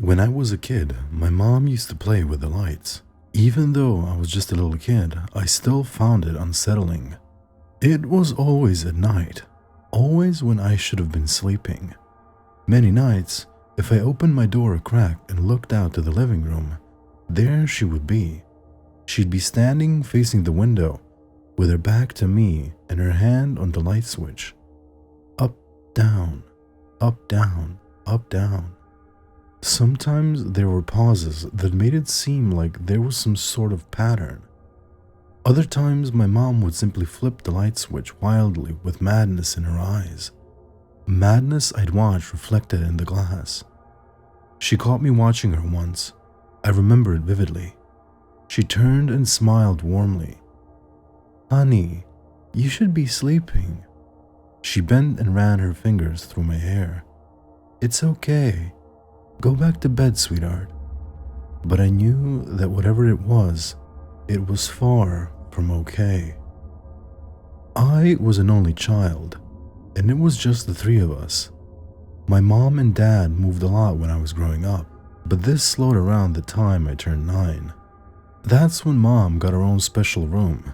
When I was a kid, my mom used to play with the lights. Even though I was just a little kid, I still found it unsettling. It was always at night, always when I should have been sleeping. Many nights, if I opened my door a crack and looked out to the living room, there she would be. She'd be standing facing the window, with her back to me and her hand on the light switch. Up, down, up, down, up, down. Sometimes there were pauses that made it seem like there was some sort of pattern. Other times my mom would simply flip the light switch wildly with madness in her eyes. Madness I'd watched reflected in the glass. She caught me watching her once. I remember it vividly. She turned and smiled warmly. "Honey, you should be sleeping." She bent and ran her fingers through my hair. "It's okay. Go back to bed, sweetheart." But I knew that whatever it was far from okay. I was an only child, and it was just the three of us. My mom and dad moved a lot when I was growing up, but this slowed around the time I turned 9. That's when mom got her own special room.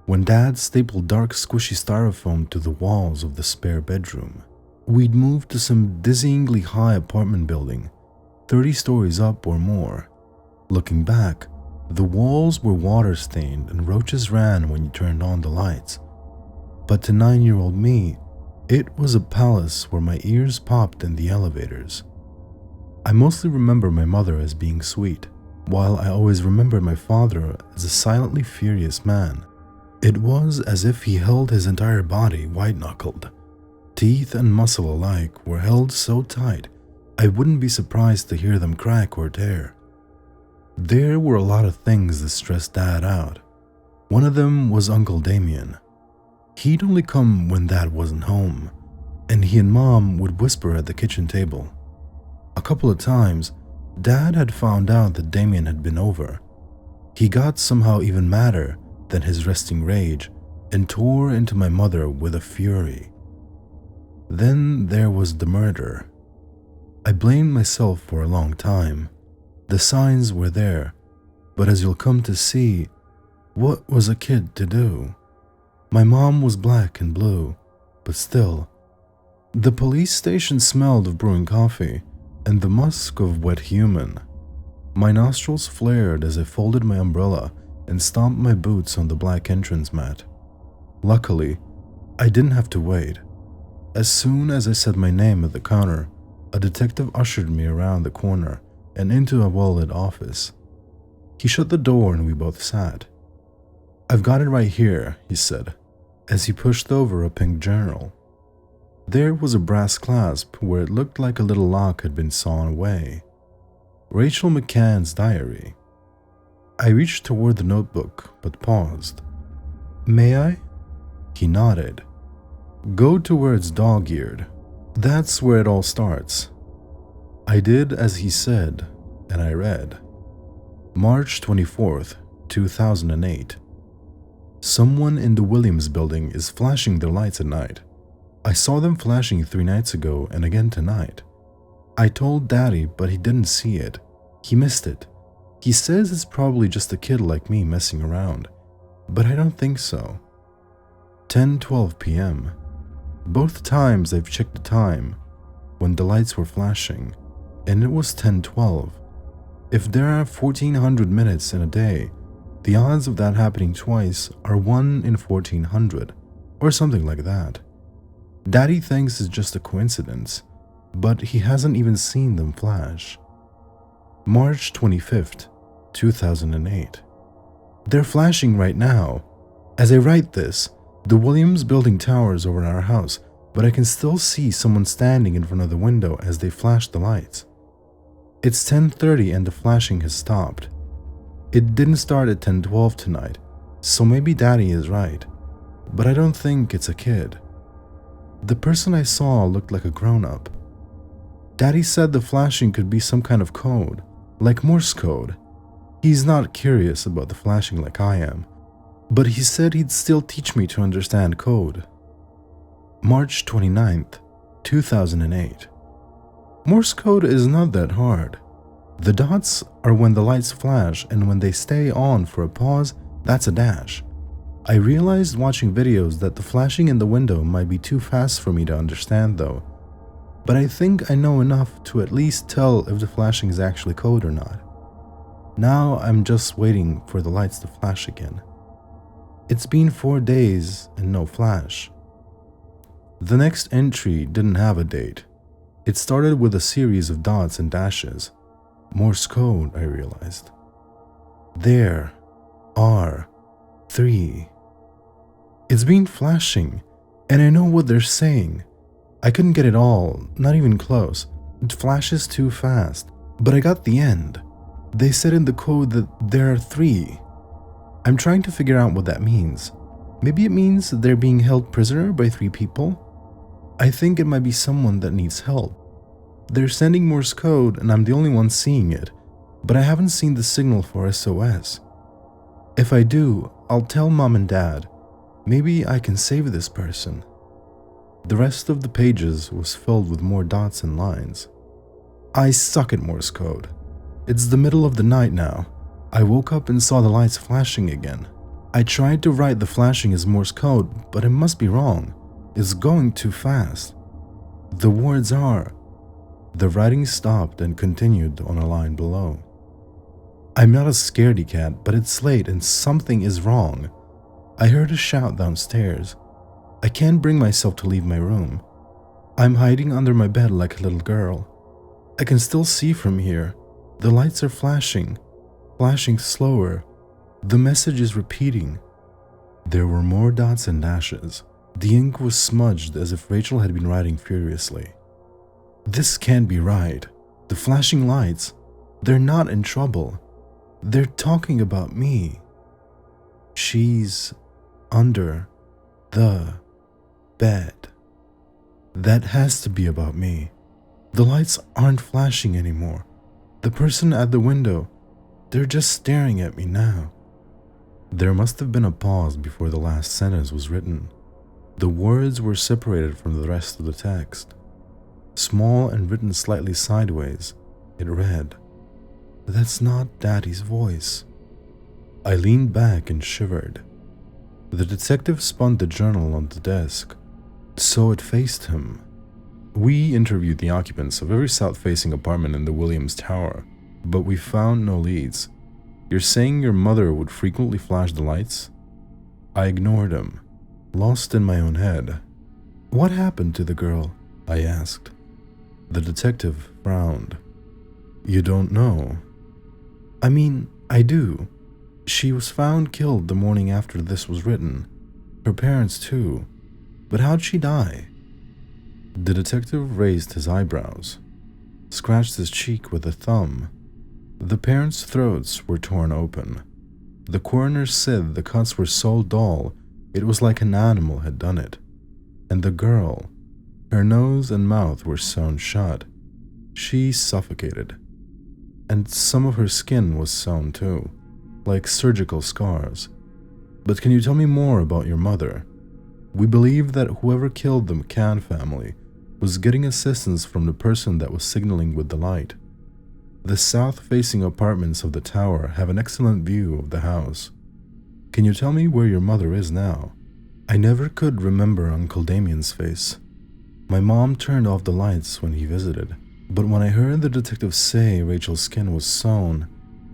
When dad stapled dark squishy styrofoam to the walls of the spare bedroom. We'd moved to some dizzyingly high apartment building, 30 stories up or more. Looking back, the walls were water-stained and roaches ran when you turned on the lights. But to 9-year-old me, it was a palace where my ears popped in the elevators. I mostly remember my mother as being sweet, while I always remembered my father as a silently furious man. It was as if he held his entire body white-knuckled. Teeth and muscle alike were held so tight, I wouldn't be surprised to hear them crack or tear. There were a lot of things that stressed Dad out. One of them was Uncle Damien. He'd only come when Dad wasn't home, and he and Mom would whisper at the kitchen table. A couple of times, Dad had found out that Damien had been over. He got somehow even madder than his resting rage and tore into my mother with a fury. Then there was the murder. I blamed myself for a long time. The signs were there, but as you'll come to see, what was a kid to do? My mom was black and blue, but still. The police station smelled of brewing coffee and the musk of wet human. My nostrils flared as I folded my umbrella and stomped my boots on the black entrance mat. Luckily, I didn't have to wait. As soon as I said my name at the counter, a detective ushered me around the corner and into a well-lit office. He shut the door and we both sat. "I've got it right here," he said, as he pushed over a pink journal. There was a brass clasp where it looked like a little lock had been sawn away. Rachel McCann's diary. I reached toward the notebook, but paused. "May I?" He nodded. "Go to where it's dog-eared. That's where it all starts." I did as he said, and I read. March 24th, 2008. Someone in the Williams building is flashing their lights at night. I saw them flashing 3 nights ago and again tonight. I told Daddy, but he didn't see it. He missed it. He says it's probably just a kid like me messing around, but I don't think so. 10:12 p.m. Both times I've checked the time when the lights were flashing, and it was 10:12. If there are 1400 minutes in a day, the odds of that happening twice are 1 in 1400, or something like that. Daddy thinks it's just a coincidence, but he hasn't even seen them flash. March 25th, 2008. They're flashing right now. As I write this, the Williams building towers over our house, but I can still see someone standing in front of the window as they flash the lights. It's 10:30 and the flashing has stopped. It didn't start at 10:12 tonight, so maybe Daddy is right, but I don't think it's a kid. The person I saw looked like a grown-up. Daddy said the flashing could be some kind of code, like Morse code. He's not curious about the flashing like I am, but he said he'd still teach me to understand code. March 29th, 2008. Morse code is not that hard. The dots are when the lights flash, and when they stay on for a pause, that's a dash. I realized watching videos that the flashing in the window might be too fast for me to understand though, but I think I know enough to at least tell if the flashing is actually code or not. Now I'm just waiting for the lights to flash again. It's been 4 days and no flash. The next entry didn't have a date. It started with a series of dots and dashes. Morse code, I realized. There are 3. It's been flashing, and I know what they're saying. I couldn't get it all, not even close. It flashes too fast, but I got the end. They said in the code that there are 3. I'm trying to figure out what that means. Maybe it means they're being held prisoner by 3 people? I think it might be someone that needs help. They're sending Morse code and I'm the only one seeing it, but I haven't seen the signal for SOS. If I do, I'll tell Mom and Dad. Maybe I can save this person. The rest of the pages was filled with more dots and lines. I suck at Morse code. It's the middle of the night now. I woke up and saw the lights flashing again. I tried to write the flashing as Morse code, but it must be wrong. It's going too fast. The words are... The writing stopped and continued on a line below. I'm not a scaredy cat, but it's late and something is wrong. I heard a shout downstairs. I can't bring myself to leave my room. I'm hiding under my bed like a little girl. I can still see from here. The lights are flashing slower. The message is repeating. There were more dots and dashes. The ink was smudged as if Rachel had been writing furiously. This can't be right. The flashing lights, they're not in trouble. They're talking about me. She's under the bed. That has to be about me. The lights aren't flashing anymore. The person at the window, they're just staring at me now. There must have been a pause before the last sentence was written. The words were separated from the rest of the text. Small and written slightly sideways, it read, "That's not Daddy's voice." I leaned back and shivered. The detective spun the journal on the desk, so it faced him. We interviewed the occupants of every south-facing apartment in the Williams Tower, but we found no leads. You're saying your mother would frequently flash the lights? I ignored him, lost in my own head. What happened to the girl? I asked. The detective frowned. You don't know? I mean, I do. She was found killed the morning after this was written. Her parents too. But how'd she die? The detective raised his eyebrows, scratched his cheek with a thumb. The parents' throats were torn open. The coroner said the cuts were so dull it was like an animal had done it. And the girl, her nose and mouth were sewn shut. She suffocated. And some of her skin was sewn too, like surgical scars. But can you tell me more about your mother? We believe that whoever killed the McCann family was getting assistance from the person that was signaling with the light. The south-facing apartments of the tower have an excellent view of the house. Can you tell me where your mother is now? I never could remember Uncle Damien's face. My mom turned off the lights when he visited, but when I heard the detective say Rachel's skin was sewn,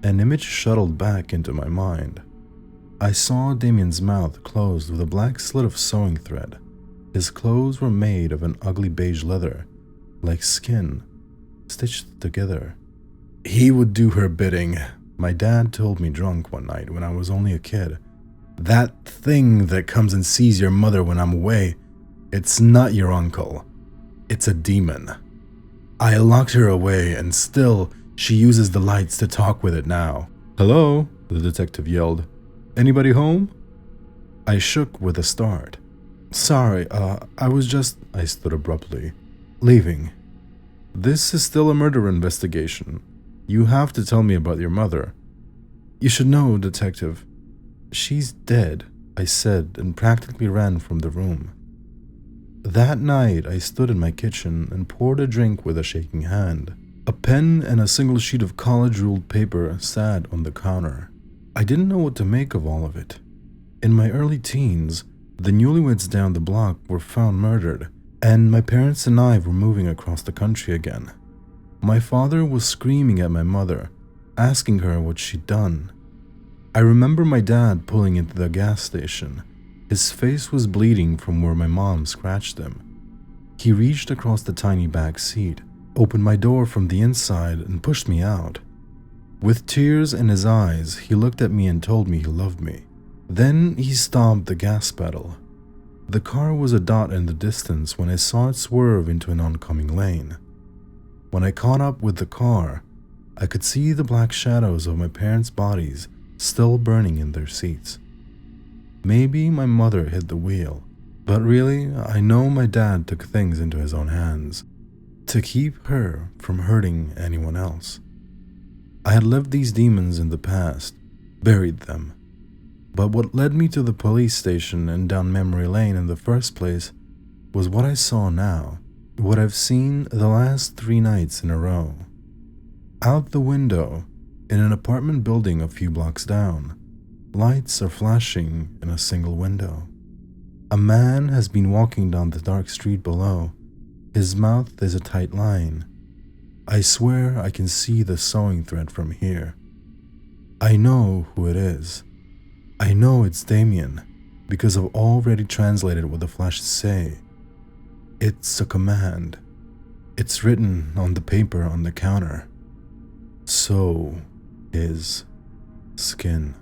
an image shuttled back into my mind. I saw Damien's mouth closed with a black slit of sewing thread. His clothes were made of an ugly beige leather, like skin, stitched together. He would do her bidding, my dad told me drunk one night when I was only a kid. That thing that comes and sees your mother when I'm away, it's not your uncle. It's a demon. I locked her away and still she uses the lights to talk with it now. Hello, the detective yelled. Anybody home? I shook with a start. Sorry, I stood abruptly, leaving. This is still a murder investigation. You have to tell me about your mother. You should know, detective. She's dead, I said and practically ran from the room. That night, I stood in my kitchen and poured a drink with a shaking hand. A pen and a single sheet of college-ruled paper sat on the counter. I didn't know what to make of all of it. In my early teens, the newlyweds down the block were found murdered, and my parents and I were moving across the country again. My father was screaming at my mother, asking her what she'd done. I remember my dad pulling into the gas station. His face was bleeding from where my mom scratched him. He reached across the tiny back seat, opened my door from the inside, and pushed me out. With tears in his eyes, he looked at me and told me he loved me. Then he stomped the gas pedal. The car was a dot in the distance when I saw it swerve into an oncoming lane. When I caught up with the car, I could see the black shadows of my parents' bodies still burning in their seats. Maybe my mother hit the wheel, but really, I know my dad took things into his own hands to keep her from hurting anyone else. I had lived these demons in the past, buried them. But what led me to the police station and down memory lane in the first place was what I saw now, what I've seen the last 3 nights in a row. Out the window, in an apartment building a few blocks down, lights are flashing in a single window. A man has been walking down the dark street below. His mouth is a tight line. I swear I can see the sewing thread from here. I know who it is. I know it's Damien, because I've already translated what the flashes say. It's a command. It's written on the paper on the counter. Sew his skin.